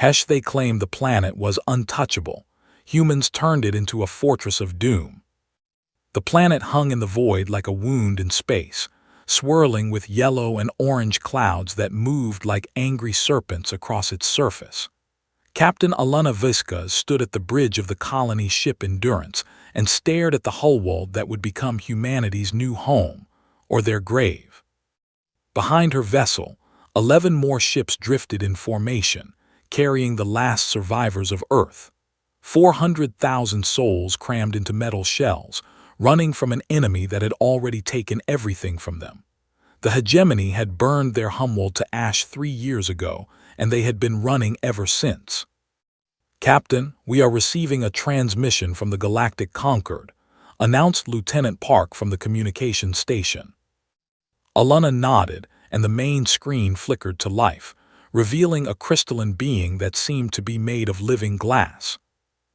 They claimed the planet was untouchable. Humans turned it into a fortress of doom. The planet hung in the void like a wound in space, swirling with yellow and orange clouds that moved like angry serpents across its surface. Captain Alana Viscas stood at the bridge of the colony ship Endurance and stared at the hull world that would become humanity's new home, or their grave. Behind her vessel, 11 more ships drifted in formation, carrying the last survivors of Earth. 400,000 souls crammed into metal shells, running from an enemy that had already taken everything from them. The hegemony had burned their homeworld to ash 3 years ago, and they had been running ever since. "Captain, we are receiving a transmission from the Galactic Concord," announced Lieutenant Park from the communications station. Alana nodded, and the main screen flickered to life, revealing a crystalline being that seemed to be made of living glass.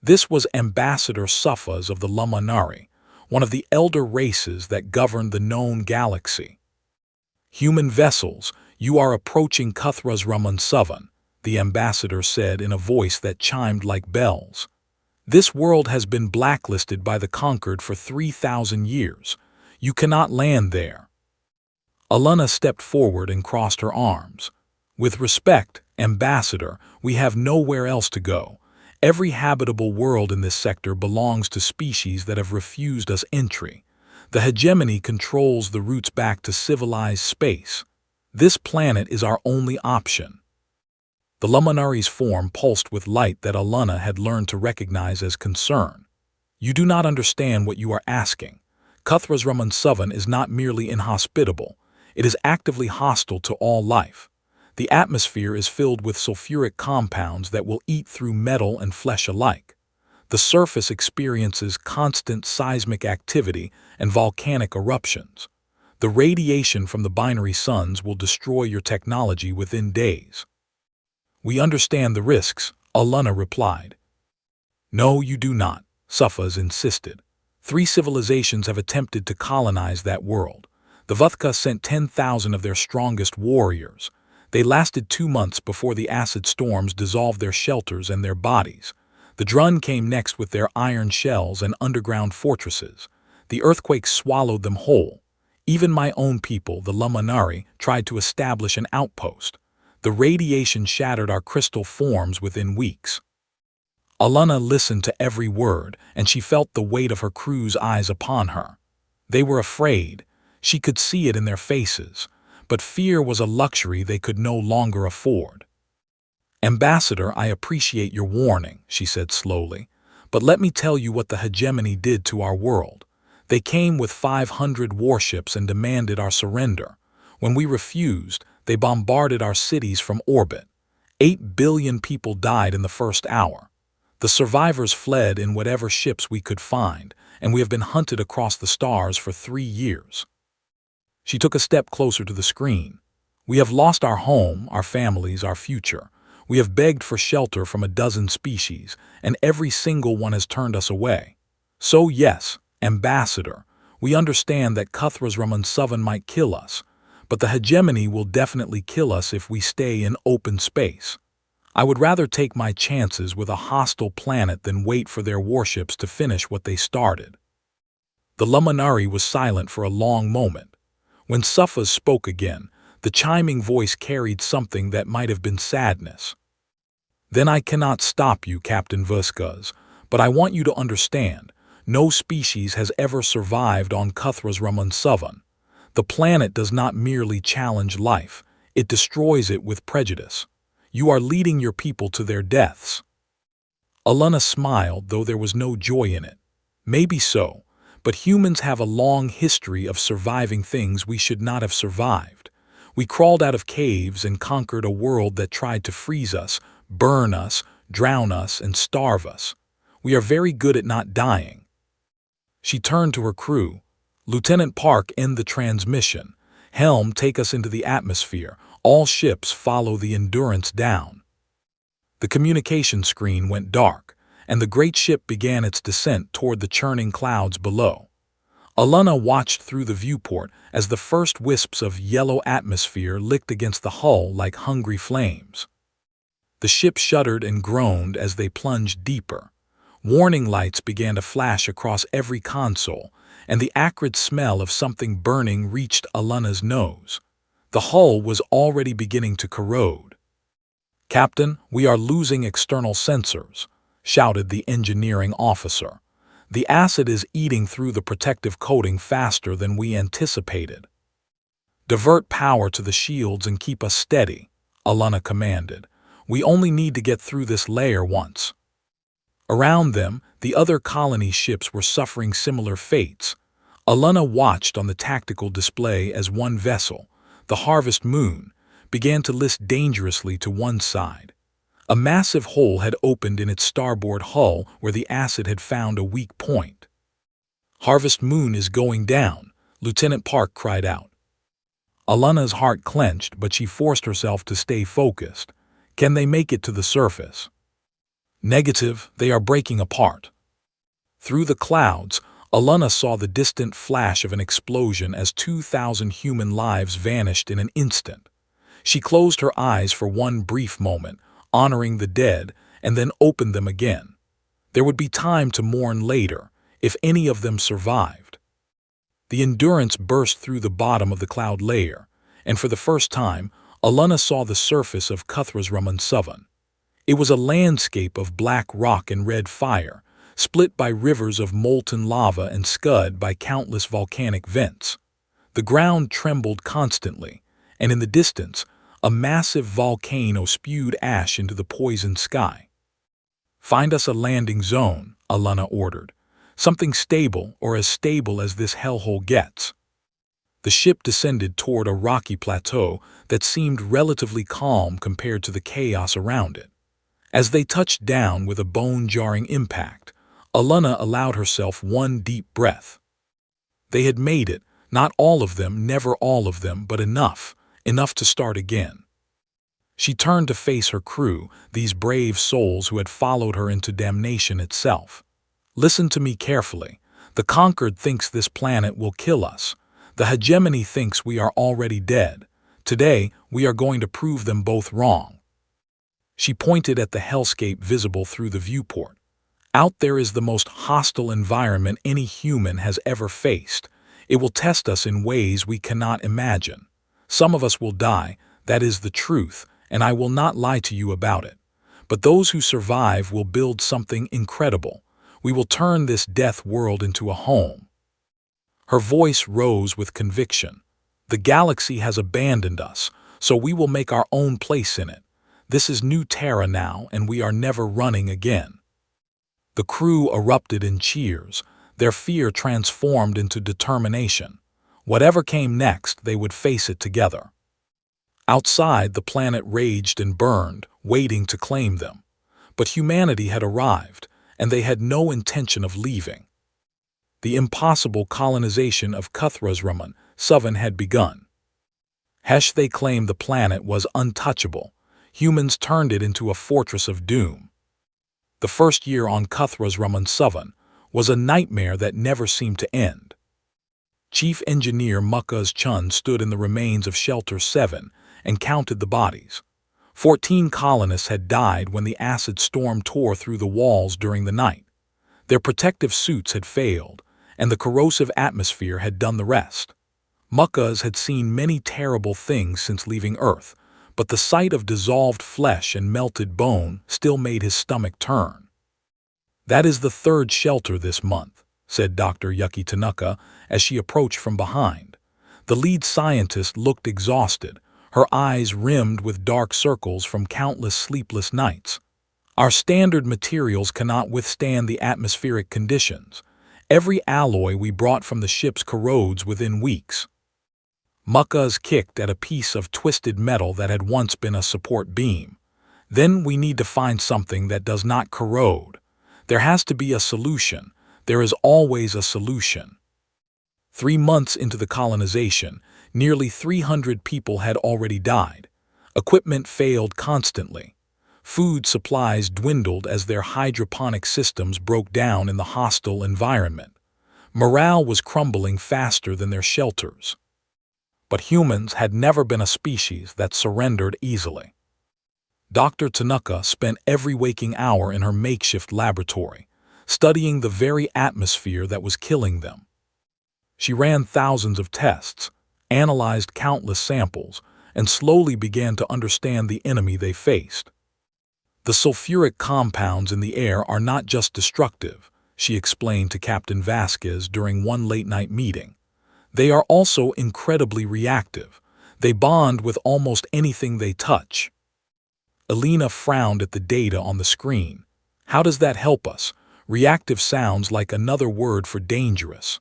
This was Ambassador Suffas of the Luminari, one of the elder races that governed the known galaxy. "Human vessels, you are approaching Cuthras Ramunsavan," the ambassador said in a voice that chimed like bells. "This world has been blacklisted by the Conquered for 3,000 years. You cannot land there." Alana stepped forward and crossed her arms. "With respect, Ambassador, we have nowhere else to go. Every habitable world in this sector belongs to species that have refused us entry. The hegemony controls the routes back to civilized space. This planet is our only option." The Luminari's form pulsed with light that Alana had learned to recognize as concern. "You do not understand what you are asking. Cuthras Ramunsavan is not merely inhospitable. It is actively hostile to all life. The atmosphere is filled with sulfuric compounds that will eat through metal and flesh alike. The surface experiences constant seismic activity and volcanic eruptions. The radiation from the binary suns will destroy your technology within days." "We understand the risks," Alana replied. "No, you do not," Suffas insisted. 3 civilizations have attempted to colonize that world. The Vuthka sent 10,000 of their strongest warriors. They lasted 2 months before the acid storms dissolved their shelters and their bodies. The Drun came next with their iron shells and underground fortresses. The earthquake swallowed them whole. Even my own people, the Luminari, tried to establish an outpost. The radiation shattered our crystal forms within weeks. Alana listened to every word, and she felt the weight of her crew's eyes upon her. They were afraid. She could see it in their faces. But fear was a luxury they could no longer afford. "Ambassador, I appreciate your warning," she said slowly, "but let me tell you what the hegemony did to our world. They came with 500 warships and demanded our surrender. When we refused, they bombarded our cities from orbit. 8 billion people died in the first hour. The survivors fled in whatever ships we could find, and we have been hunted across the stars for 3 years." She took a step closer to the screen. "We have lost our home, our families, our future. We have begged for shelter from a dozen species, and every single one has turned us away. So yes, Ambassador, we understand that Cuthras Ramunsavan might kill us, but the hegemony will definitely kill us if we stay in open space. I would rather take my chances with a hostile planet than wait for their warships to finish what they started." The Luminari was silent for a long moment. When Suffas spoke again, the chiming voice carried something that might have been sadness. "Then I cannot stop you, Captain Viscas, but I want you to understand, no species has ever survived on Cuthras Ramunsavan. The planet does not merely challenge life, it destroys it with prejudice. You are leading your people to their deaths." Alana smiled, though there was no joy in it. "Maybe so. But humans have a long history of surviving things we should not have survived. We crawled out of caves and conquered a world that tried to freeze us, burn us, drown us, and starve us. We are very good at not dying." She turned to her crew. "Lieutenant Park, end the transmission. Helm, take us into the atmosphere. All ships follow the Endurance down." The communication screen went dark, and the great ship began its descent toward the churning clouds below. Alana watched through the viewport as the first wisps of yellow atmosphere licked against the hull like hungry flames. The ship shuddered and groaned as they plunged deeper. Warning lights began to flash across every console, and the acrid smell of something burning reached Alana's nose. The hull was already beginning to corrode. "Captain, we are losing external sensors," shouted the engineering officer. "The acid is eating through the protective coating faster than we anticipated." "Divert power to the shields and keep us steady," Alana commanded. "We only need to get through this layer once." Around them, the other colony ships were suffering similar fates. Alana watched on the tactical display as one vessel, the Harvest Moon, began to list dangerously to one side. A massive hole had opened in its starboard hull where the acid had found a weak point. "Harvest Moon is going down," Lieutenant Park cried out. Alana's heart clenched, but she forced herself to stay focused. Can they make it to the surface? Negative, they are breaking apart. Through the clouds, Alana saw the distant flash of an explosion as 2,000 human lives vanished in an instant. She closed her eyes for one brief moment, honoring the dead, and then opened them again. There would be time to mourn later, if any of them survived. The Endurance burst through the bottom of the cloud layer, and for the first time, Alana saw the surface of Cuthras-Raman-7. It was a landscape of black rock and red fire, split by rivers of molten lava and scud by countless volcanic vents. The ground trembled constantly, and in the distance, a massive volcano spewed ash into the poisoned sky. "Find us a landing zone," Alana ordered. "Something stable or as stable as this hellhole gets." The ship descended toward a rocky plateau that seemed relatively calm compared to the chaos around it. As they touched down with a bone-jarring impact, Alana allowed herself one deep breath. They had made it, not all of them, never all of them, but enough to start again. She turned to face her crew, these brave souls who had followed her into damnation itself. "Listen to me carefully. The Conquered thinks this planet will kill us. The Hegemony thinks we are already dead. Today, we are going to prove them both wrong." She pointed at the hellscape visible through the viewport. "Out there is the most hostile environment any human has ever faced. It will test us in ways we cannot imagine. Some of us will die, that is the truth, and I will not lie to you about it. But those who survive will build something incredible. We will turn this death world into a home." Her voice rose with conviction. "The galaxy has abandoned us, so we will make our own place in it. This is New Terra now, and we are never running again." The crew erupted in cheers, their fear transformed into determination. Whatever came next, they would face it together. Outside, the planet raged and burned, waiting to claim them. But humanity had arrived, and they had no intention of leaving. The impossible colonization of Cuthras-Raman-7 had begun. They claimed the planet was untouchable. Humans turned it into a fortress of doom. The first year on Cuthras-Raman-7 was a nightmare that never seemed to end. Chief Engineer Mukaz Chun stood in the remains of Shelter 7 and counted the bodies. 14 colonists had died when the acid storm tore through the walls during the night. Their protective suits had failed, and the corrosive atmosphere had done the rest. Mukaz had seen many terrible things since leaving Earth, but the sight of dissolved flesh and melted bone still made his stomach turn. "That is the third shelter this month," said Dr. Yuki Tanaka as she approached from behind. The lead scientist looked exhausted, her eyes rimmed with dark circles from countless sleepless nights. "Our standard materials cannot withstand the atmospheric conditions. Every alloy we brought from the ships corrodes within weeks." Mukaz kicked at a piece of twisted metal that had once been a support beam. "Then we need to find something that does not corrode. There has to be a solution. There is always a solution." 3 months into the colonization, nearly 300 people had already died. Equipment failed constantly. Food supplies dwindled as their hydroponic systems broke down in the hostile environment. Morale was crumbling faster than their shelters. But humans had never been a species that surrendered easily. Dr. Tanaka spent every waking hour in her makeshift laboratory, studying the very atmosphere that was killing them. She ran thousands of tests, analyzed countless samples, and slowly began to understand the enemy they faced. The sulfuric compounds in the air are not just destructive, she explained to Captain Vasquez during one late-night meeting. They are also incredibly reactive. They bond with almost anything they touch. Elena frowned at the data on the screen. How does that help us? Reactive sounds like another word for dangerous.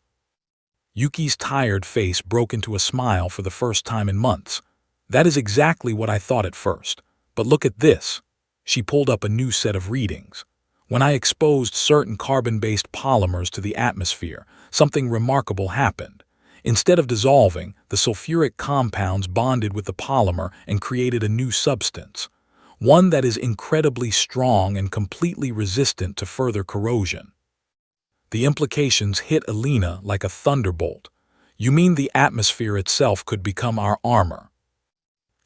Yuki's tired face broke into a smile for the first time in months. That is exactly what I thought at first. But look at this. She pulled up a new set of readings. When I exposed certain carbon-based polymers to the atmosphere, something remarkable happened. Instead of dissolving, the sulfuric compounds bonded with the polymer and created a new substance, one that is incredibly strong and completely resistant to further corrosion. The implications hit Elena like a thunderbolt. You mean the atmosphere itself could become our armor?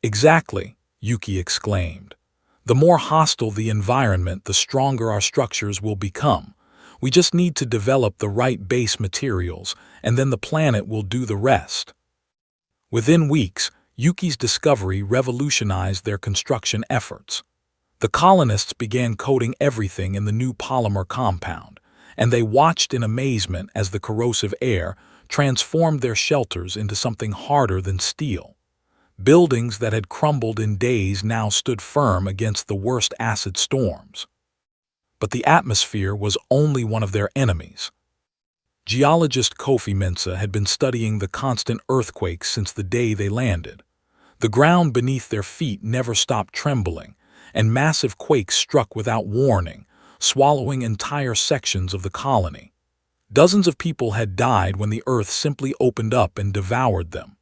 Exactly, Yuki exclaimed. The more hostile the environment, the stronger our structures will become. We just need to develop the right base materials, and then the planet will do the rest. Within weeks, Yuki's discovery revolutionized their construction efforts. The colonists began coating everything in the new polymer compound, and they watched in amazement as the corrosive air transformed their shelters into something harder than steel. Buildings that had crumbled in days now stood firm against the worst acid storms. But the atmosphere was only one of their enemies. Geologist Kofi Mensah had been studying the constant earthquakes since the day they landed. The ground beneath their feet never stopped trembling, and massive quakes struck without warning, swallowing entire sections of the colony. Dozens of people had died when the earth simply opened up and devoured them.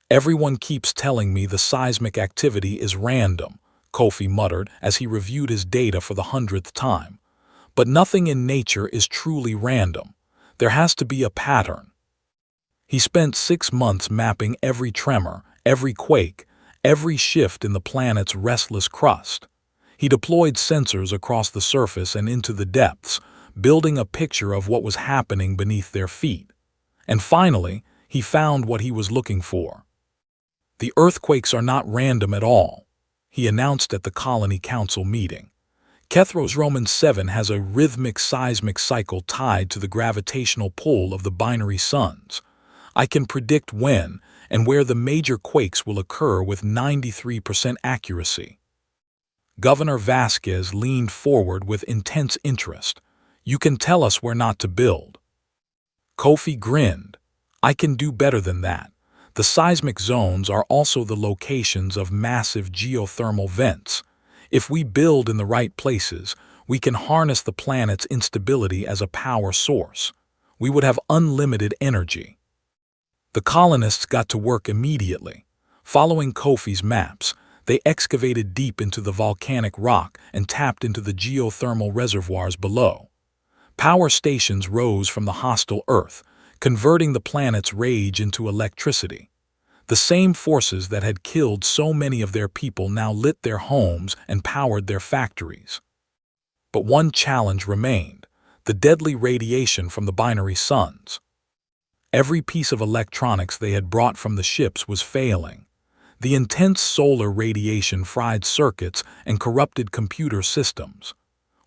Everyone keeps telling me the seismic activity is random, Kofi muttered as he reviewed his data for the 100th time. But nothing in nature is truly random. There has to be a pattern. He spent 6 months mapping every tremor, every quake, every shift in the planet's restless crust. He deployed sensors across the surface and into the depths, building a picture of what was happening beneath their feet. And finally, he found what he was looking for. The earthquakes are not random at all, he announced at the Colony Council meeting. Kethros Roman 7 has a rhythmic seismic cycle tied to the gravitational pull of the binary suns. I can predict when and where the major quakes will occur with 93% accuracy. Governor Vasquez leaned forward with intense interest. You can tell us where not to build. Kofi grinned. I can do better than that. The seismic zones are also the locations of massive geothermal vents. If we build in the right places, we can harness the planet's instability as a power source. We would have unlimited energy. The colonists got to work immediately. Following Kofi's maps, they excavated deep into the volcanic rock and tapped into the geothermal reservoirs below. Power stations rose from the hostile Earth, converting the planet's rage into electricity. The same forces that had killed so many of their people now lit their homes and powered their factories. But one challenge remained: the deadly radiation from the binary suns. Every piece of electronics they had brought from the ships was failing. The intense solar radiation fried circuits and corrupted computer systems.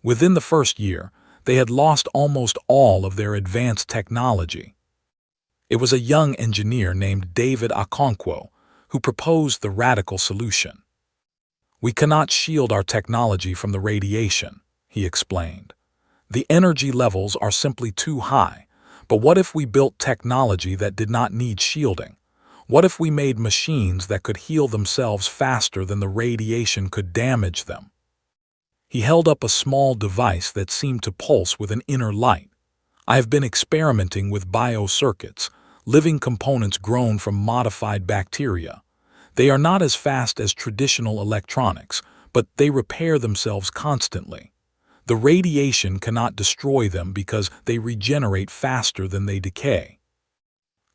Within the first year, they had lost almost all of their advanced technology. It was a young engineer named David Okonkwo who proposed the radical solution. We cannot shield our technology from the radiation, he explained. The energy levels are simply too high. But what if we built technology that did not need shielding? What if we made machines that could heal themselves faster than the radiation could damage them? He held up a small device that seemed to pulse with an inner light. I have been experimenting with biocircuits, living components grown from modified bacteria. They are not as fast as traditional electronics, but they repair themselves constantly. The radiation cannot destroy them because they regenerate faster than they decay.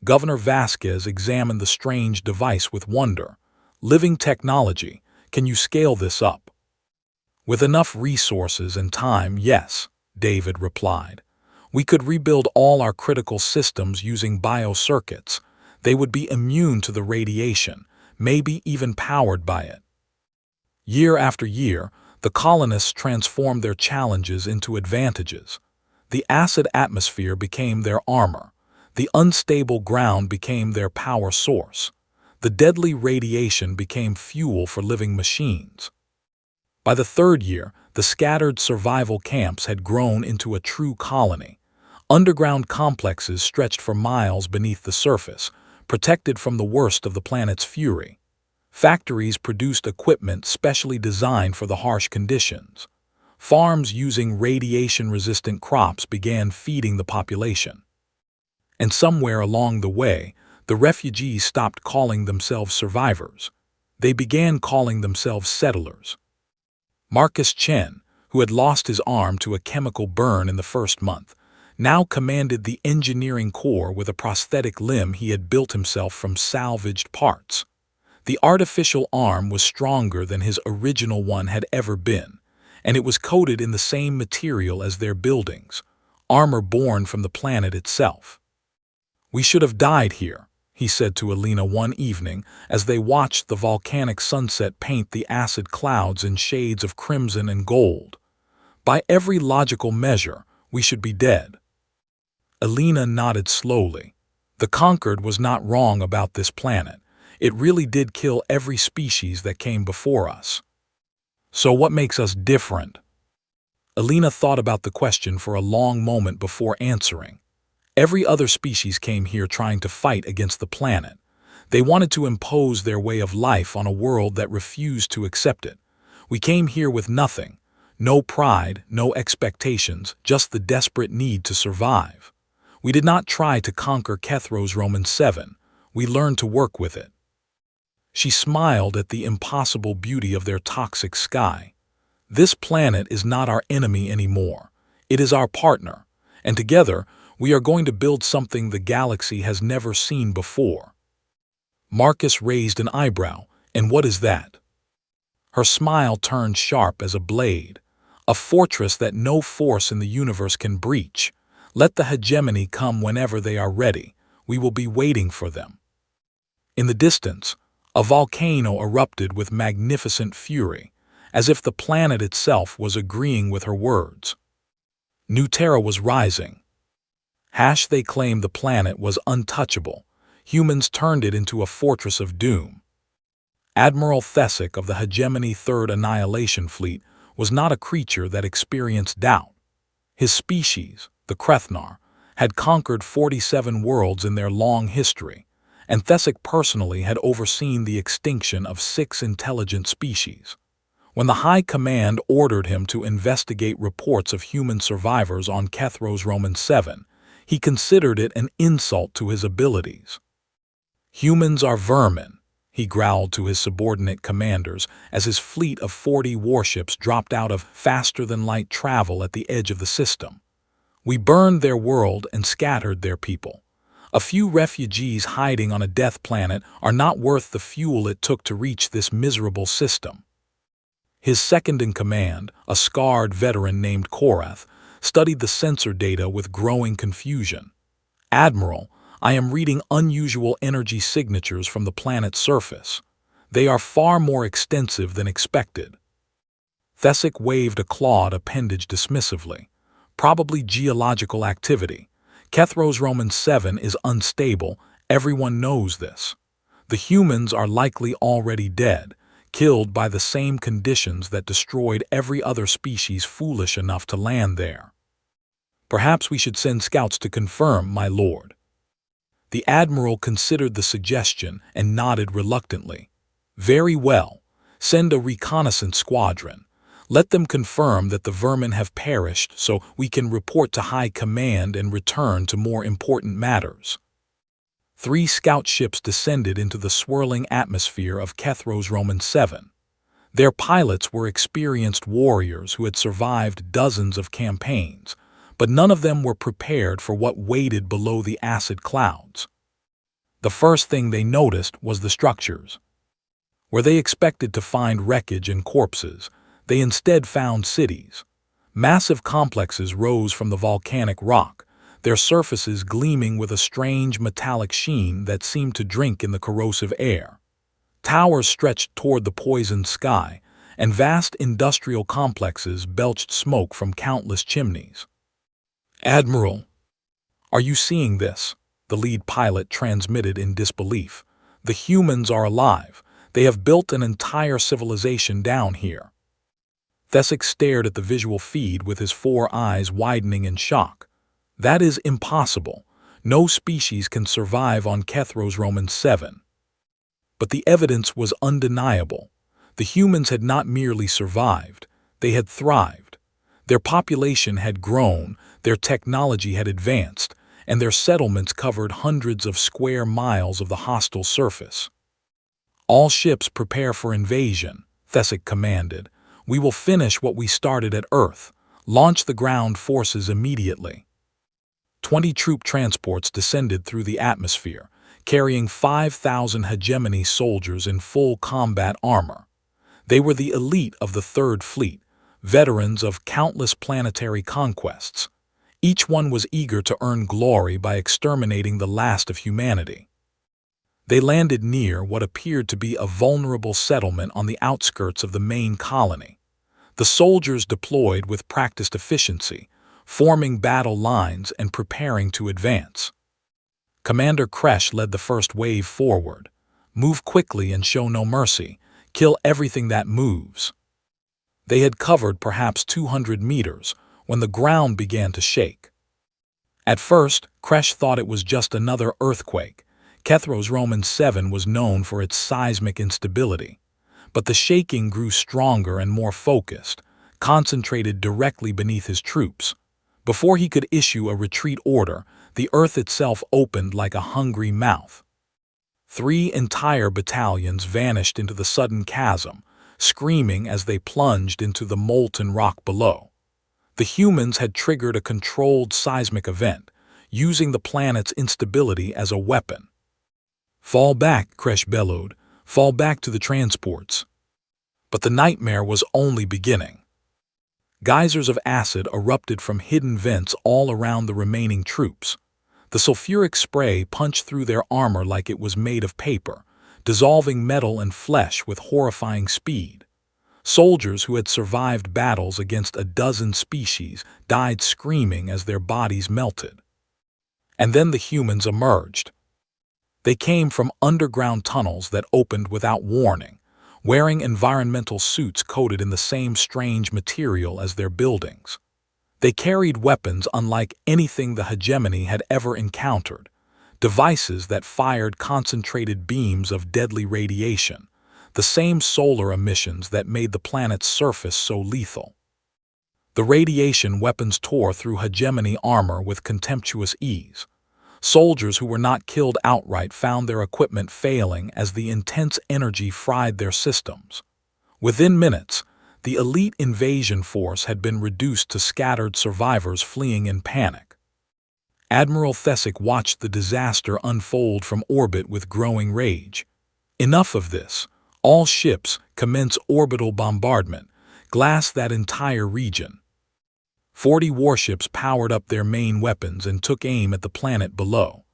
Governor Vasquez examined the strange device with wonder. Living technology, can you scale this up? With enough resources and time, yes, David replied. We could rebuild all our critical systems using biocircuits. They would be immune to the radiation, maybe even powered by it. Year after year, the colonists transformed their challenges into advantages. The acid atmosphere became their armor. The unstable ground became their power source. The deadly radiation became fuel for living machines. By the third year, the scattered survival camps had grown into a true colony. Underground complexes stretched for miles beneath the surface, protected from the worst of the planet's fury. Factories produced equipment specially designed for the harsh conditions. Farms using radiation-resistant crops began feeding the population. And somewhere along the way, the refugees stopped calling themselves survivors. They began calling themselves settlers. Marcus Chen, who had lost his arm to a chemical burn in the first month, now commanded the engineering corps with a prosthetic limb he had built himself from salvaged parts. The artificial arm was stronger than his original one had ever been, and it was coated in the same material as their buildings, armor born from the planet itself. "We should have died here," he said to Alina one evening as they watched the volcanic sunset paint the acid clouds in shades of crimson and gold. "By every logical measure, we should be dead." Alina nodded slowly. The Conquered was not wrong about this planet. It really did kill every species that came before us. So what makes us different? Alina thought about the question for a long moment before answering. Every other species came here trying to fight against the planet. They wanted to impose their way of life on a world that refused to accept it. We came here with nothing. No pride, no expectations, just the desperate need to survive. We did not try to conquer Kethros Roman 7. We learned to work with it. She smiled at the impossible beauty of their toxic sky. This planet is not our enemy anymore. It is our partner, and together we are going to build something the galaxy has never seen before. Marcus raised an eyebrow. And what is that? Her smile turned sharp as a blade. A fortress that no force in the universe can breach. Let the hegemony come whenever they are ready. We will be waiting for them. In the distance, a volcano erupted with magnificent fury, as if the planet itself was agreeing with her words. New Terra was rising. They claimed the planet was untouchable. Humans turned it into a fortress of doom. Admiral Thesic of the Hegemony Third Annihilation Fleet was not a creature that experienced doubt. His species, the Krethnar, had conquered 47 worlds in their long history, and Thesic personally had overseen the extinction of 6 intelligent species. When the High Command ordered him to investigate reports of human survivors on Kethros Roman 7, he considered it an insult to his abilities. "Humans are vermin," he growled to his subordinate commanders as his fleet of 40 warships dropped out of faster-than-light travel at the edge of the system. "We burned their world and scattered their people. A few refugees hiding on a death planet are not worth the fuel it took to reach this miserable system." His second-in-command, a scarred veteran named Korath, studied the sensor data with growing confusion. "Admiral, I am reading unusual energy signatures from the planet's surface. They are far more extensive than expected." Thesic waved a clawed appendage dismissively. "Probably geological activity. Kethros Roman 7 is unstable. Everyone knows this. The humans are likely already dead, killed by the same conditions that destroyed every other species foolish enough to land there." "Perhaps we should send scouts to confirm, my lord." The admiral considered the suggestion and nodded reluctantly. "Very well. Send a reconnaissance squadron. Let them confirm that the vermin have perished so we can report to High Command and return to more important matters." 3 scout ships descended into the swirling atmosphere of Kethros Roman 7. Their pilots were experienced warriors who had survived dozens of campaigns, but none of them were prepared for what waited below the acid clouds. The first thing they noticed was the structures. Where they expected to find wreckage and corpses, They instead found cities. Massive complexes rose from the volcanic rock, their surfaces gleaming with a strange metallic sheen that seemed to drink in the corrosive air. Towers stretched toward the poisoned sky, and vast industrial complexes belched smoke from countless chimneys. "Admiral, are you seeing this?" the lead pilot transmitted in disbelief. "The humans are alive. They have built an entire civilization down here." Thesic stared at the visual feed with his 4 eyes widening in shock. "That is impossible. No species can survive on Kethros Roman 7. But the evidence was undeniable. The humans had not merely survived, they had thrived. Their population had grown, their technology had advanced, and their settlements covered hundreds of square miles of the hostile surface. "All ships prepare for invasion," Thesic commanded. "We will finish what we started at Earth. Launch the ground forces immediately." 20 troop transports descended through the atmosphere, carrying 5,000 hegemony soldiers in full combat armor. They were the elite of the Third Fleet, veterans of countless planetary conquests. Each one was eager to earn glory by exterminating the last of humanity. They landed near what appeared to be a vulnerable settlement on the outskirts of the main colony. The soldiers deployed with practiced efficiency, forming battle lines and preparing to advance. Commander Kresh led the first wave forward. "Move quickly and show no mercy. Kill everything that moves." They had covered perhaps 200 meters when the ground began to shake. At first, Kresh thought it was just another earthquake. Kethros Roman 7 was known for its seismic instability. But the shaking grew stronger and more focused, concentrated directly beneath his troops. Before he could issue a retreat order, the earth itself opened like a hungry mouth. 3 entire battalions vanished into the sudden chasm, screaming as they plunged into the molten rock below. The humans had triggered a controlled seismic event, using the planet's instability as a weapon. "Fall back," Kresh bellowed. "Fall back to the transports." But the nightmare was only beginning. Geysers of acid erupted from hidden vents all around the remaining troops. The sulfuric spray punched through their armor like it was made of paper, dissolving metal and flesh with horrifying speed. Soldiers who had survived battles against a dozen species died screaming as their bodies melted. And then the humans emerged. They came from underground tunnels that opened without warning, wearing environmental suits coated in the same strange material as their buildings. They carried weapons unlike anything the hegemony had ever encountered, devices that fired concentrated beams of deadly radiation, the same solar emissions that made the planet's surface so lethal. The radiation weapons tore through hegemony armor with contemptuous ease. Soldiers who were not killed outright found their equipment failing as the intense energy fried their systems. Within minutes, the elite invasion force had been reduced to scattered survivors fleeing in panic. Admiral Thesic watched the disaster unfold from orbit with growing rage. "Enough of this. All ships, commence orbital bombardment. Glass that entire region." 40 warships powered up their main weapons and took aim at the planet below.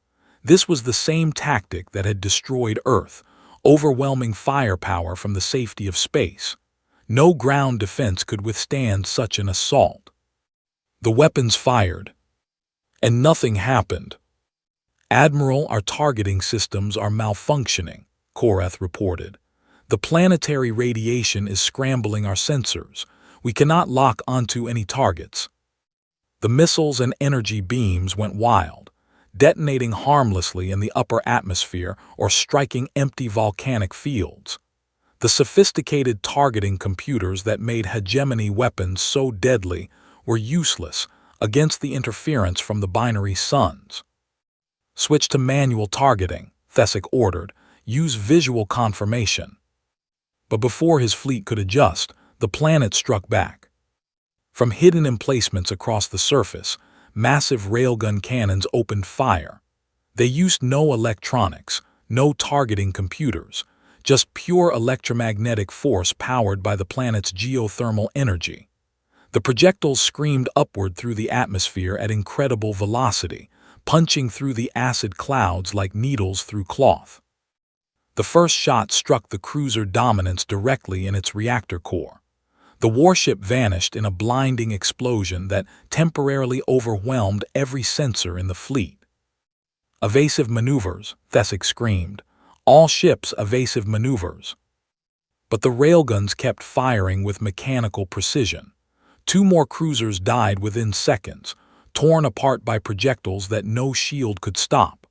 This was the same tactic that had destroyed Earth, overwhelming firepower from the safety of space. No ground defense could withstand such an assault. The weapons fired, and nothing happened. "Admiral, our targeting systems are malfunctioning," Korath reported. "The planetary radiation is scrambling our sensors. We cannot lock onto any targets." The missiles and energy beams went wild, detonating harmlessly in the upper atmosphere or striking empty volcanic fields. The sophisticated targeting computers that made hegemony weapons so deadly were useless against the interference from the binary suns. "Switch to manual targeting," Thesic ordered. "Use visual confirmation." But before his fleet could adjust, the planet struck back. From hidden emplacements across the surface, massive railgun cannons opened fire. They used no electronics, no targeting computers, just pure electromagnetic force powered by the planet's geothermal energy. The projectiles screamed upward through the atmosphere at incredible velocity, punching through the acid clouds like needles through cloth. The first shot struck the cruiser Dominance directly in its reactor core. The warship vanished in a blinding explosion that temporarily overwhelmed every sensor in the fleet. "Evasive maneuvers," Thesic screamed. "All ships evasive maneuvers." But the railguns kept firing with mechanical precision. 2 more cruisers died within seconds, torn apart by projectiles that no shield could stop.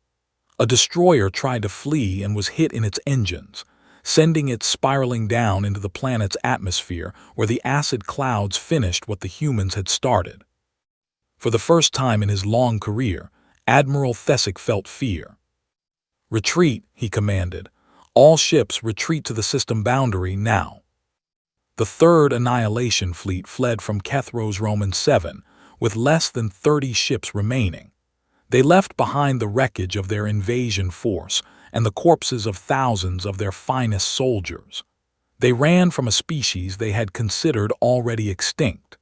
A destroyer tried to flee and was hit in its engines, sending it spiraling down into the planet's atmosphere where the acid clouds finished what the humans had started. For the first time in his long career, Admiral Thesic felt fear. "Retreat," he commanded. "All ships retreat to the system boundary now." The Third Annihilation Fleet fled from Kethros Roman 7, with less than 30 ships remaining. They left behind the wreckage of their invasion force and the corpses of thousands of their finest soldiers. They ran from a species they had considered already extinct.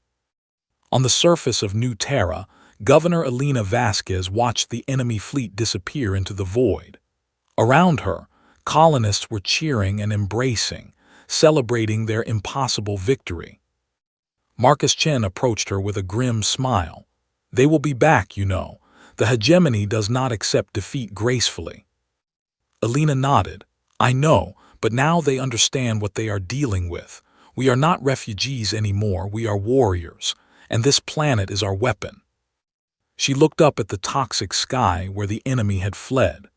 On the surface of New Terra, Governor Elena Vasquez watched the enemy fleet disappear into the void. Around her, colonists were cheering and embracing, celebrating their impossible victory. Marcus Chen approached her with a grim smile. "They will be back, you know. The hegemony does not accept defeat gracefully." Elena nodded. "I know, but now they understand what they are dealing with. We are not refugees anymore, we are warriors, and this planet is our weapon." She looked up at the toxic sky where the enemy had fled.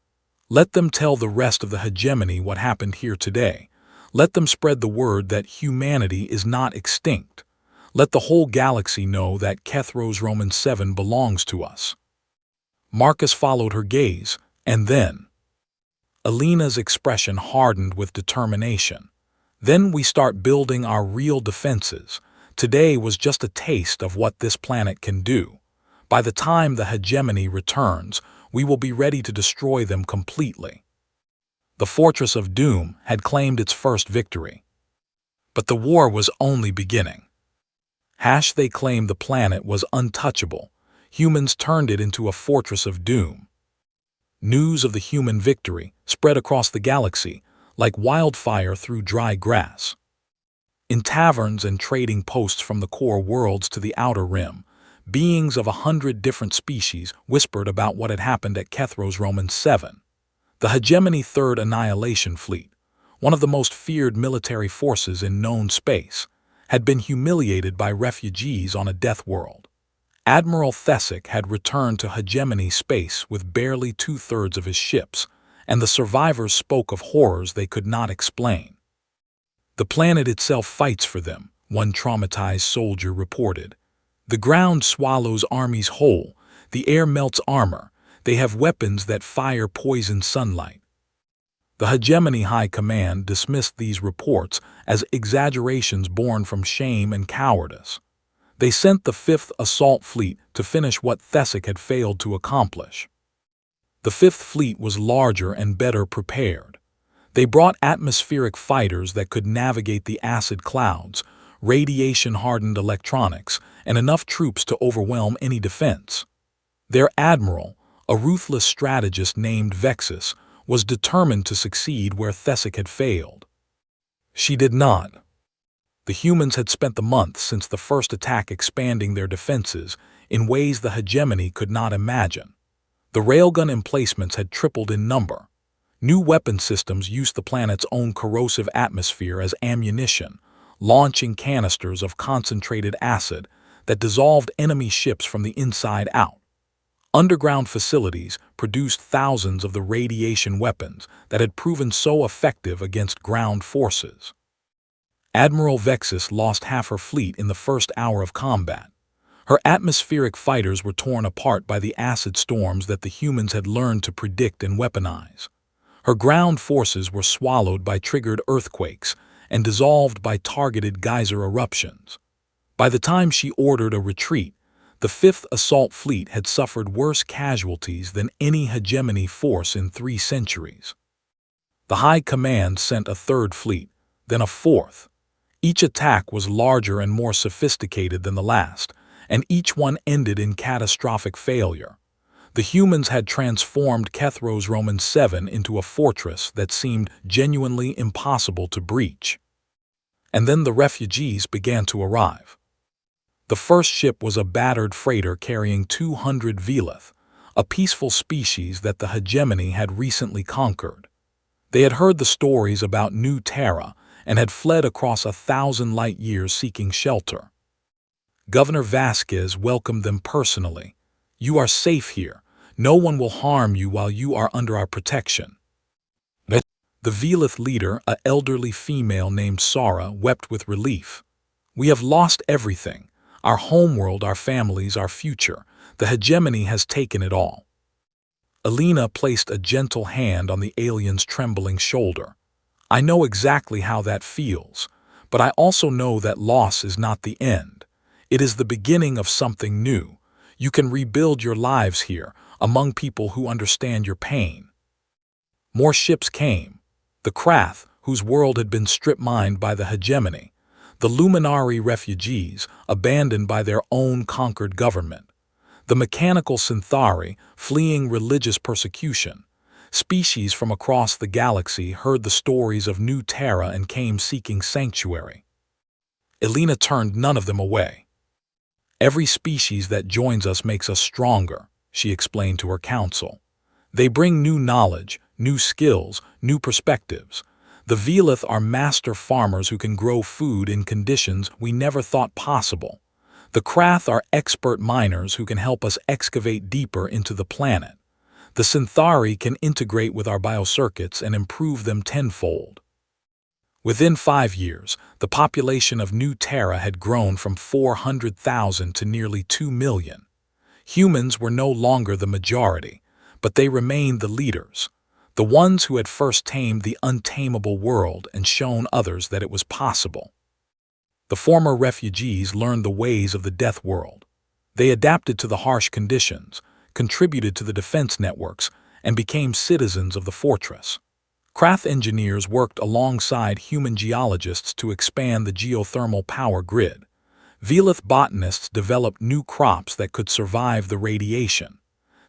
"Let them tell the rest of the hegemony what happened here today. Let them spread the word that humanity is not extinct. Let the whole galaxy know that Kethros Roman 7 belongs to us." Marcus followed her gaze, and then Elena's expression hardened with determination. "Then we start building our real defenses. Today was just a taste of what this planet can do. By the time the hegemony returns, we will be ready to destroy them completely." The Fortress of Doom had claimed its first victory. But the war was only beginning. They claimed the planet was untouchable. Humans turned it into a Fortress of Doom. News of the human victory spread across the galaxy like wildfire through dry grass. In taverns and trading posts from the core worlds to the outer rim, beings of 100 different species whispered about what had happened at Kethros Roman 7. The hegemony Third Annihilation Fleet, one of the most feared military forces in known space, had been humiliated by refugees on a death world. Admiral Thesic had returned to hegemony space with barely 2/3 of his ships, and the survivors spoke of horrors they could not explain. "The planet itself fights for them," one traumatized soldier reported. "The ground swallows armies whole, the air melts armor, they have weapons that fire poison sunlight." The hegemony high command dismissed these reports as exaggerations born from shame and cowardice. They sent the 5th Assault Fleet to finish what Thesic had failed to accomplish. The 5th Fleet was larger and better prepared. They brought atmospheric fighters that could navigate the acid clouds, radiation-hardened electronics, and enough troops to overwhelm any defense. Their admiral, a ruthless strategist named Vexus, was determined to succeed where Thesic had failed. She did not. The humans had spent the months since the first attack expanding their defenses in ways the hegemony could not imagine. The railgun emplacements had tripled in number. New weapon systems used the planet's own corrosive atmosphere as ammunition, launching canisters of concentrated acid that dissolved enemy ships from the inside out. Underground facilities produced thousands of the radiation weapons that had proven so effective against ground forces. Admiral Vexus lost half her fleet in the first hour of combat. Her atmospheric fighters were torn apart by the acid storms that the humans had learned to predict and weaponize. Her ground forces were swallowed by triggered earthquakes and dissolved by targeted geyser eruptions. By the time she ordered a retreat, the 5th Assault Fleet had suffered worse casualties than any hegemony force in 3 centuries. The High Command sent a third fleet, then a fourth. Each attack was larger and more sophisticated than the last, and each one ended in catastrophic failure. The humans had transformed Kethros Roman 7 into a fortress that seemed genuinely impossible to breach. And then the refugees began to arrive. The first ship was a battered freighter carrying 200 Velith, a peaceful species that the hegemony had recently conquered. They had heard the stories about New Terra and had fled across 1,000 light years seeking shelter. Governor Vasquez welcomed them personally. "You are safe here. No one will harm you while you are under our protection." The Velith leader, an elderly female named Sara, wept with relief. "We have lost everything. Our homeworld, our families, our future. The hegemony has taken it all." Alina placed a gentle hand on the alien's trembling shoulder. "I know exactly how that feels, but I also know that loss is not the end. It is the beginning of something new. You can rebuild your lives here, among people who understand your pain." More ships came. The Krath, whose world had been strip-mined by the hegemony. The Luminari refugees, abandoned by their own conquered government. The mechanical Synthari, fleeing religious persecution. Species from across the galaxy heard the stories of New Terra and came seeking sanctuary. Alina turned none of them away. "Every species that joins us makes us stronger," she explained to her council. "They bring new knowledge, new skills, new perspectives. The Velith are master farmers who can grow food in conditions we never thought possible. The Krath are expert miners who can help us excavate deeper into the planet. The Synthari can integrate with our biocircuits and improve them tenfold." Within 5 years, the population of New Terra had grown from 400,000 to nearly 2 million. Humans were no longer the majority, but they remained the leaders, the ones who had first tamed the untamable world and shown others that it was possible. The former refugees learned the ways of the death world. They adapted to the harsh conditions, contributed to the defense networks, and became citizens of the fortress. Krath engineers worked alongside human geologists to expand the geothermal power grid. Velith botanists developed new crops that could survive the radiation.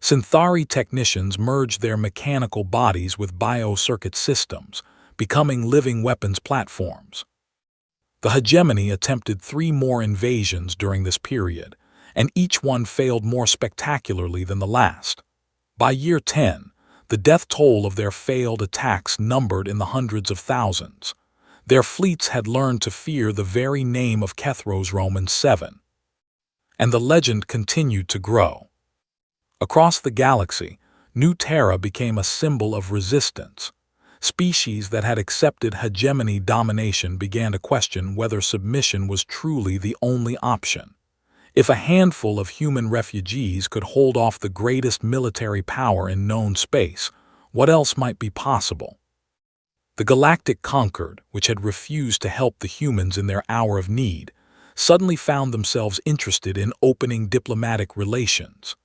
Synthari technicians merged their mechanical bodies with biocircuit systems, becoming living weapons platforms. The hegemony attempted 3 more invasions during this period, and each one failed more spectacularly than the last. By year 10, the death toll of their failed attacks numbered in the hundreds of thousands. Their fleets had learned to fear the very name of Kethros Roman 7. And the legend continued to grow. Across the galaxy, New Terra became a symbol of resistance. Species that had accepted hegemony domination began to question whether submission was truly the only option. If a handful of human refugees could hold off the greatest military power in known space, what else might be possible? The Galactic Conquered, which had refused to help the humans in their hour of need, suddenly found themselves interested in opening diplomatic relations.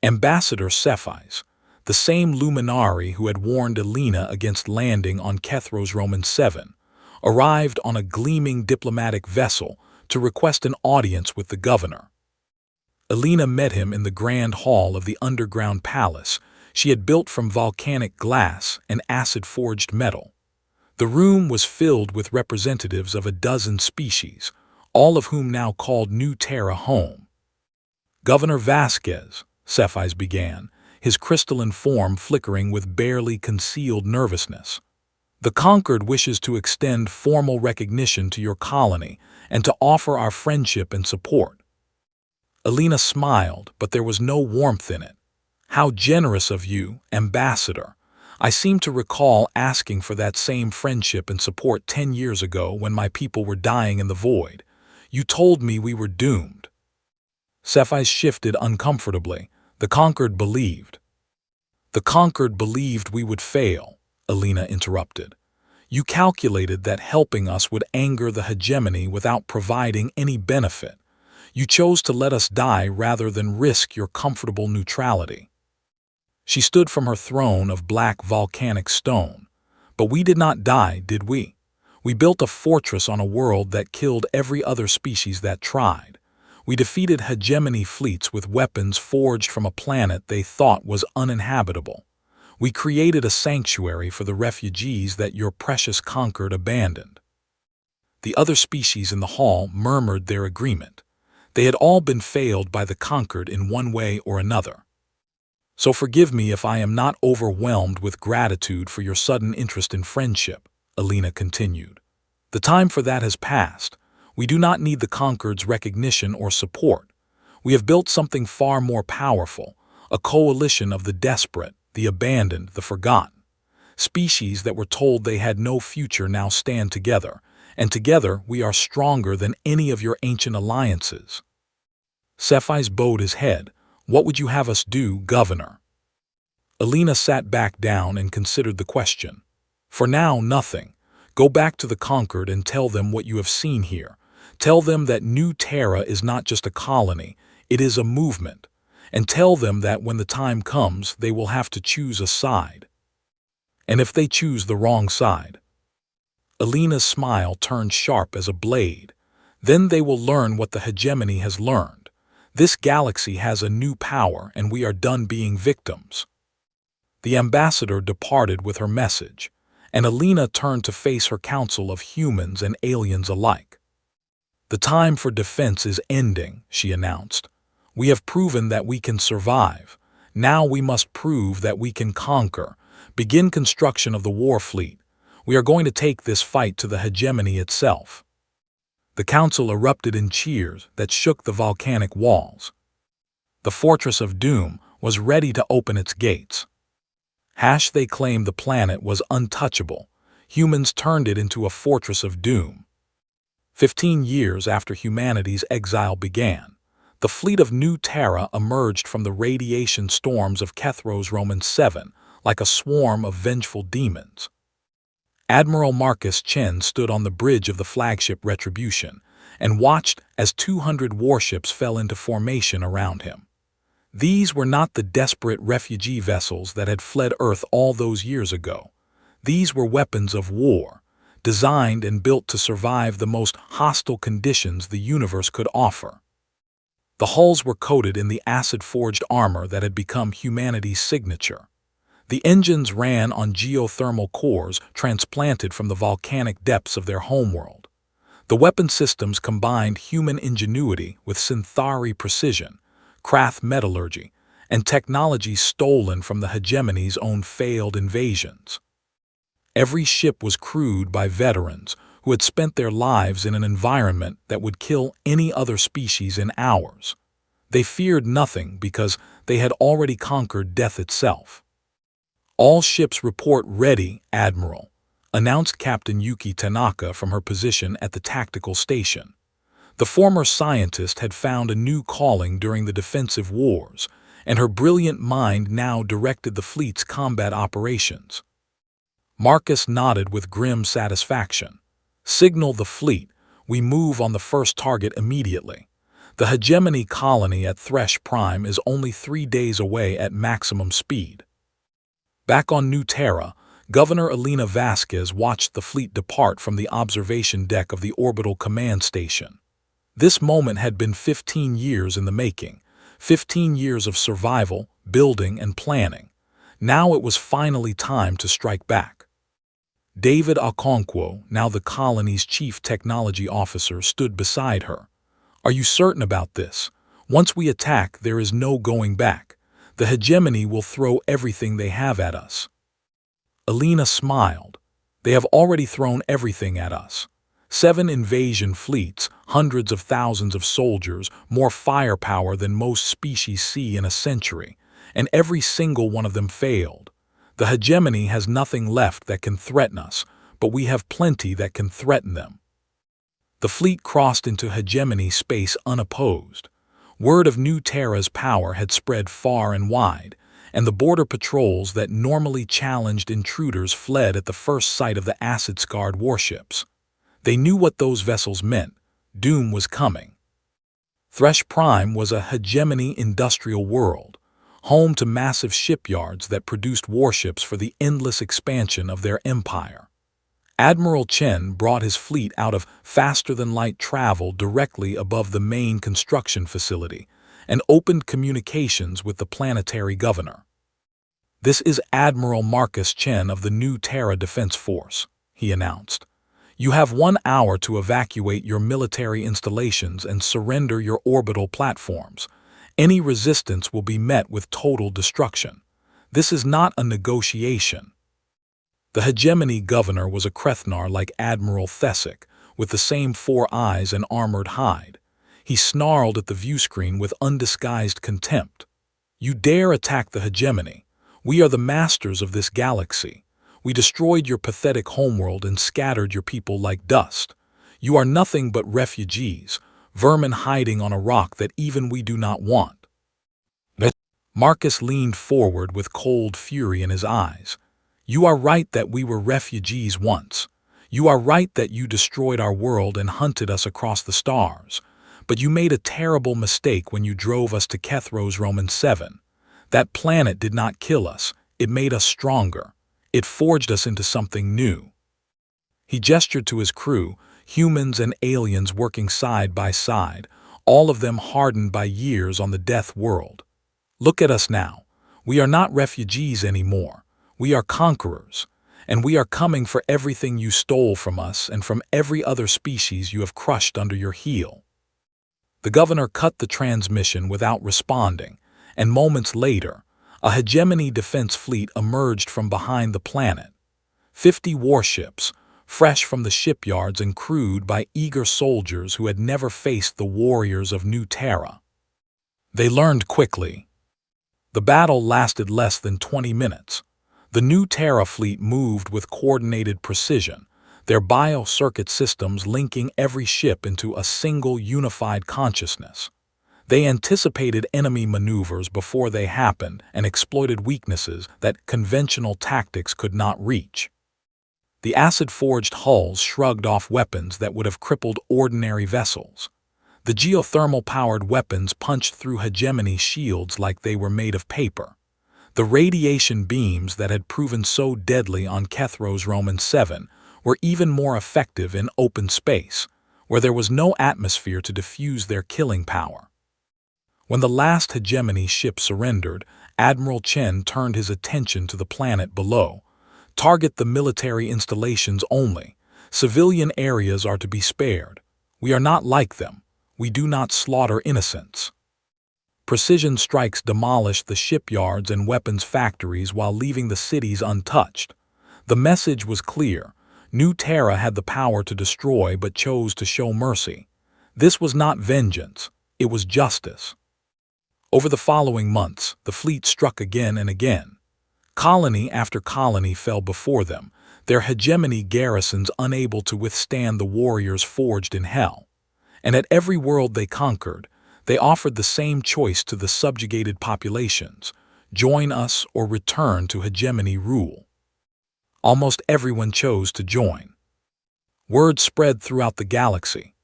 Ambassador Cephis, the same Luminari who had warned Alina against landing on Kethros Roman 7, arrived on a gleaming diplomatic vessel to request an audience with the governor. Alina met him in the grand hall of the underground palace she had built from volcanic glass and acid-forged metal. The room was filled with representatives of a dozen species, all of whom now called New Terra home. "Governor Vasquez," Cephis began, his crystalline form flickering with barely concealed nervousness. "The Conquered wishes to extend formal recognition to your colony and to offer our friendship and support." Alina smiled, but there was no warmth in it. "How generous of you, Ambassador. I seem to recall asking for that same friendship and support 10 years ago when my people were dying in the void. You told me we were doomed." Cephis shifted uncomfortably. "The Conquered believed." "The Conquered believed we would fail," Alina interrupted. "You calculated that helping us would anger the hegemony without providing any benefit. You chose to let us die rather than risk your comfortable neutrality." She stood from her throne of black volcanic stone. But we did not die, did we? We built a fortress on a world that killed every other species that tried. We defeated hegemony fleets with weapons forged from a planet they thought was uninhabitable. We created a sanctuary for the refugees that your precious conquered abandoned. The other species in the hall murmured their agreement. They had all been failed by the conquered in one way or another. So forgive me if I am not overwhelmed with gratitude for your sudden interest in friendship, Alina continued. The time for that has passed. We do not need the conquered's recognition or support. We have built something far more powerful, a coalition of the desperate, the abandoned, the forgotten. Species that were told they had no future now stand together, and together we are stronger than any of your ancient alliances. Cephas bowed his head. What would you have us do, Governor? Alina sat back down and considered the question. For now, nothing. Go back to the conquered and tell them what you have seen here. Tell them that New Terra is not just a colony, it is a movement. And tell them that when the time comes, they will have to choose a side. And if they choose the wrong side? Alina's smile turned sharp as a blade. Then they will learn what the hegemony has learned. This galaxy has a new power, and we are done being victims. The ambassador departed with her message, and Alina turned to face her council of humans and aliens alike. The time for defense is ending, she announced. We have proven that we can survive. Now we must prove that we can conquer. Begin construction of the war fleet. We are going to take this fight to the hegemony itself. The council erupted in cheers that shook the volcanic walls. The Fortress of Doom was ready to open its gates. They claimed the planet was untouchable. Humans turned it into a Fortress of Doom. 15 years after humanity's exile began, the fleet of New Terra emerged from the radiation storms of Kethros Roman 7 like a swarm of vengeful demons. Admiral Marcus Chen stood on the bridge of the flagship Retribution and watched as 200 warships fell into formation around him. These were not the desperate refugee vessels that had fled Earth all those years ago. These were weapons of war, designed and built to survive the most hostile conditions the universe could offer. The hulls were coated in the acid-forged armor that had become humanity's signature. The engines ran on geothermal cores transplanted from the volcanic depths of their homeworld. The weapon systems combined human ingenuity with Synthari precision, Krath metallurgy, and technology stolen from the hegemony's own failed invasions. Every ship was crewed by veterans who had spent their lives in an environment that would kill any other species in hours. They feared nothing because they had already conquered death itself. All ships report ready, Admiral, announced Captain Yuki Tanaka from her position at the tactical station. The former scientist had found a new calling during the defensive wars, and her brilliant mind now directed the fleet's combat operations. Marcus nodded with grim satisfaction. Signal the fleet. We move on the first target immediately. The hegemony colony at Thresh Prime is only 3 days away at maximum speed. Back on New Terra, Governor Alina Vasquez watched the fleet depart from the observation deck of the orbital command station. This moment had been 15 years in the making, 15 years of survival, building, and planning. Now it was finally time to strike back. David Okonkwo, now the colony's chief technology officer, stood beside her. Are you certain about this? Once we attack, there is no going back. The hegemony will throw everything they have at us. Alina smiled. They have already thrown everything at us. 7 invasion fleets, hundreds of thousands of soldiers, more firepower than most species see in a century, and every single one of them failed. The hegemony has nothing left that can threaten us, but we have plenty that can threaten them. The fleet crossed into hegemony space unopposed. Word of New Terra's power had spread far and wide, and the border patrols that normally challenged intruders fled at the first sight of the acid-scarred warships. They knew what those vessels meant. Doom was coming. Thresh Prime was a hegemony industrial world, home to massive shipyards that produced warships for the endless expansion of their empire. Admiral Chen brought his fleet out of faster-than-light travel directly above the main construction facility and opened communications with the planetary governor. "This is Admiral Marcus Chen of the New Terra Defense Force," he announced. "You have 1 hour to evacuate your military installations and surrender your orbital platforms. Any resistance will be met with total destruction. This is not a negotiation." The hegemony governor was a Krethnar like Admiral Thesic, with the same 4 eyes and armored hide. He snarled at the viewscreen with undisguised contempt. "You dare attack the hegemony? We are the masters of this galaxy. We destroyed your pathetic homeworld and scattered your people like dust. You are nothing but refugees, vermin hiding on a rock that even we do not want." Marcus leaned forward with cold fury in his eyes. "You are right that we were refugees once. You are right that you destroyed our world and hunted us across the stars. But you made a terrible mistake when you drove us to Kethros Roman 7. That planet did not kill us, it made us stronger. It forged us into something new." He gestured to his crew, humans and aliens working side by side, all of them hardened by years on the death world. "Look at us now. We are not refugees anymore. We are conquerors, and we are coming for everything you stole from us and from every other species you have crushed under your heel." The governor cut the transmission without responding, and moments later, a hegemony defense fleet emerged from behind the planet. 50 warships, fresh from the shipyards and crewed by eager soldiers who had never faced the warriors of New Terra. They learned quickly. The battle lasted less than 20 minutes. The New Terra fleet moved with coordinated precision, their bio-circuit systems linking every ship into a single unified consciousness. They anticipated enemy maneuvers before they happened and exploited weaknesses that conventional tactics could not reach. The acid-forged hulls shrugged off weapons that would have crippled ordinary vessels. The geothermal-powered weapons punched through hegemony shields like they were made of paper. The radiation beams that had proven so deadly on Kethros Roman 7 were even more effective in open space, where there was no atmosphere to diffuse their killing power. When the last hegemony ship surrendered, Admiral Chen turned his attention to the planet below. "Target the military installations only. Civilian areas are to be spared. We are not like them. We do not slaughter innocents." Precision strikes demolished the shipyards and weapons factories while leaving the cities untouched. The message was clear. New Terra had the power to destroy but chose to show mercy. This was not vengeance, it was justice. Over the following months, the fleet struck again and again. Colony after colony fell before them, their hegemony garrisons unable to withstand the warriors forged in hell. And at every world they conquered, they offered the same choice to the subjugated populations: join us or return to hegemony rule. Almost everyone chose to join. Word spread throughout the galaxy.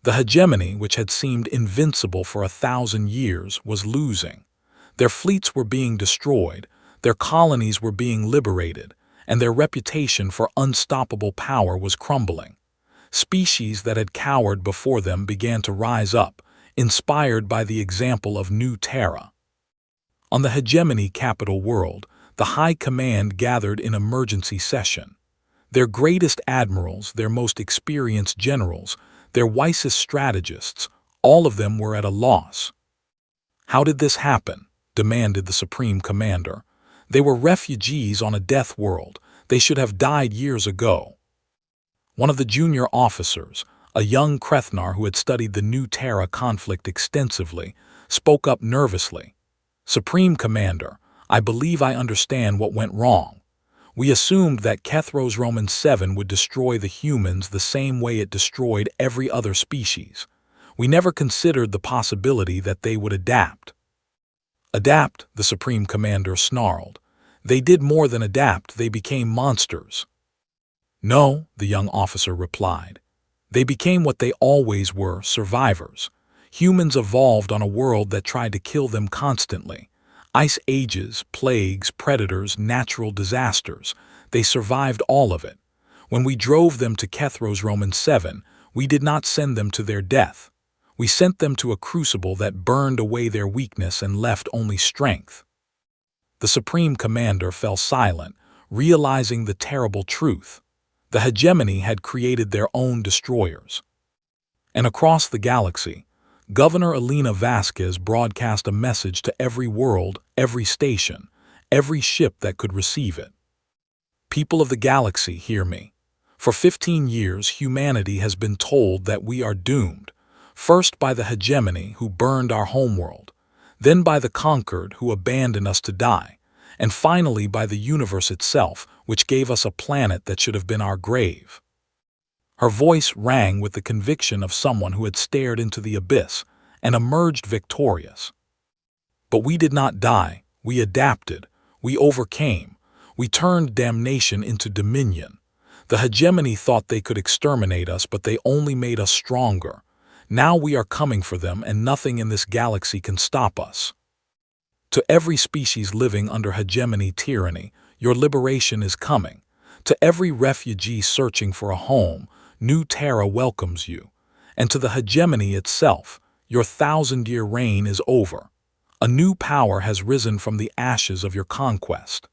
The hegemony, which had seemed invincible for 1,000 years, was losing. Their fleets were being destroyed, their colonies were being liberated, and their reputation for unstoppable power was crumbling. Species that had cowered before them began to rise up, inspired by the example of New Terra. On the hegemony capital world, the High Command gathered in emergency session. Their greatest admirals, their most experienced generals, their wisest strategists, all of them were at a loss. "How did this happen?" demanded the Supreme Commander. "They were refugees on a death world. They should have died years ago." One of the junior officers, a young Krethnar who had studied the New Terra conflict extensively, spoke up nervously. "Supreme Commander, I believe I understand what went wrong. We assumed that Kethros Roman 7 would destroy the humans the same way it destroyed every other species. We never considered the possibility that they would adapt." "Adapt," the Supreme Commander snarled. "They did more than adapt, they became monsters." "No," the young officer replied. "They became what they always were, survivors. Humans evolved on a world that tried to kill them constantly. Ice ages, plagues, predators, natural disasters. They survived all of it. When we drove them to Kethro's Roman 7, we did not send them to their death. We sent them to a crucible that burned away their weakness and left only strength. The Supreme Commander fell silent, realizing the terrible truth. The hegemony had created their own destroyers. And across the galaxy, Governor Elena Vasquez broadcast a message to every world, every station, every ship that could receive it. People of the galaxy, hear me. For 15 years, humanity has been told that we are doomed, first by the hegemony who burned our homeworld, then by the conquered who abandoned us to die, and finally by the universe itself, which gave us a planet that should have been our grave. Her voice rang with the conviction of someone who had stared into the abyss and emerged victorious. But we did not die, we adapted, we overcame, we turned damnation into dominion. The hegemony thought they could exterminate us, but they only made us stronger. Now we are coming for them, and nothing in this galaxy can stop us. To every species living under hegemony tyranny, your liberation is coming. To every refugee searching for a home, New Terra welcomes you. And to the hegemony itself, your 1,000-year reign is over. A new power has risen from the ashes of your conquest.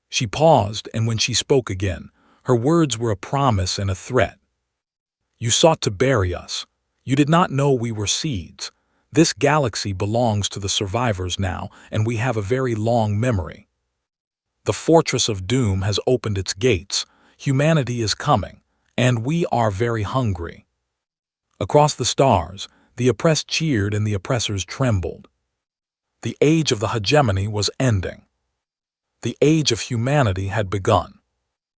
She paused, and when she spoke again, her words were a promise and a threat. You sought to bury us. You did not know we were seeds. This galaxy belongs to the survivors now, and we have a very long memory. The Fortress of Doom has opened its gates. Humanity is coming, and we are very hungry. Across the stars, the oppressed cheered and the oppressors trembled. The age of the hegemony was ending. The age of humanity had begun.